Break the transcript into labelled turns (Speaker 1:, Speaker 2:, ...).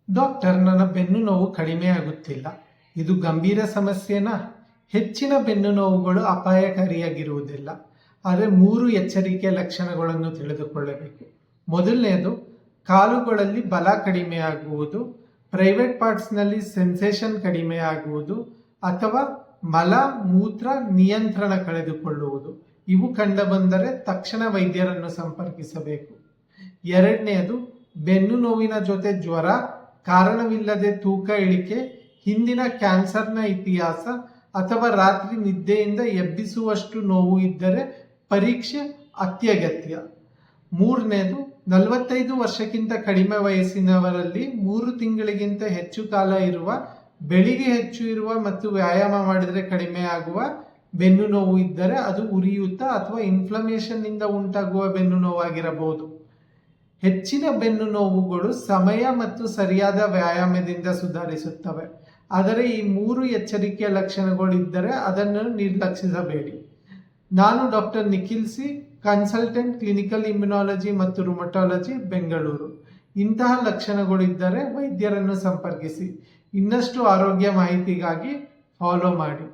Speaker 1: Doctor, ನನ್ನ ಬೆನ್ನು ನೋವು ಕಡಿಮೆ ಆಗುತ್ತಿಲ್ಲ. ಇದು ಗಂಭೀರ ಸಮಸ್ಯೆನಾ? ಹೆಚ್ಚಿನ ಬೆನ್ನು ನೋವುಗಳು ಅಪಾಯಕಾರಿಯಾಗಿರುವುದಿಲ್ಲ. ಆದರೆ 3 ಎಚ್ಚರಿಕೆಯ ಲಕ್ಷಣಗಳನ್ನು ತಿಳಿದುಕೊಳ್ಳಬೇಕು. ಮೊದಲನೆಯದು, ಕಾಲುಗಳಲ್ಲಿ ಬಲ ಕಡಿಮೆ ಆಗುವುದು, ಪ್ರೈವೇಟ್ ಪಾರ್ಟ್ಸ್ನಲ್ಲಿ ಸೆನ್ಸೇಷನ್ ಕಡಿಮೆ ಆಗುವುದು ಅಥವಾ ಮಲ ಮೂತ್ರ ನಿಯಂತ್ರಣ ಕಳೆದುಕೊಳ್ಳುವುದು. ಇವು ಕಂಡುಬಂದರೆ ತಕ್ಷಣ ವೈದ್ಯರನ್ನು ಸಂಪರ್ಕಿಸಬೇಕು. ಎರಡನೆಯದು, ಬೆನ್ನು ನೋವಿನ ಜೊತೆ ಜ್ವರ, ಕಾರಣವಿಲ್ಲದೆ ತೂಕ ಇಳಿಕೆ, ಹಿಂದಿನ ಕ್ಯಾನ್ಸರ್ನ ಇತಿಹಾಸ ಅಥವಾ ರಾತ್ರಿ ನಿದ್ದೆಯಿಂದ ಎಬ್ಬಿಸುವಷ್ಟು ನೋವು ಇದ್ದರೆ ಪರೀಕ್ಷೆ ಅತ್ಯಗತ್ಯ. ಮೂರನೇದು, 45 ವರ್ಷಕ್ಕಿಂತ ಕಡಿಮೆ ವಯಸ್ಸಿನವರಲ್ಲಿ 3 ತಿಂಗಳಿಗಿಂತ ಹೆಚ್ಚು ಕಾಲ ಇರುವ, ಬೆಳಿಗ್ಗೆ ಹೆಚ್ಚು ಇರುವ ಮತ್ತು ವ್ಯಾಯಾಮ ಮಾಡಿದರೆ ಕಡಿಮೆ ಆಗುವ ಬೆನ್ನು ನೋವು ಇದ್ದರೆ ಅದು ಉರಿಯೂತ ಅಥವಾ ಇನ್ಫ್ಲಮೇಷನ್ ಇಂದ ಉಂಟಾಗುವ ಬೆನ್ನು ನೋವಾಗಿರಬಹುದು. ಹೆಚ್ಚಿನ ಬೆನ್ನು ನೋವುಗಳು ಸಮಯ ಮತ್ತು ಸರಿಯಾದ ವ್ಯಾಯಾಮದಿಂದ ಸುಧಾರಿಸುತ್ತವೆ. ಆದರೆ ಈ 3 ಎಚ್ಚರಿಕೆಯ ಲಕ್ಷಣಗಳು ಇದ್ದರೆ ಅದನ್ನು ನಿರ್ಲಕ್ಷಿಸಬೇಡಿ. ನಾನು doctor Nikhil C, consultant clinical immunology ಮತ್ತು ರುಮಟಾಲಜಿ, ಬೆಂಗಳೂರು. ಇಂತಹ ಲಕ್ಷಣಗಳು ಇದ್ದರೆ ವೈದ್ಯರನ್ನು ಸಂಪರ್ಕಿಸಿ. ಇನ್ನಷ್ಟು ಆರೋಗ್ಯ ಮಾಹಿತಿಗಾಗಿ ಫಾಲೋ ಮಾಡಿ.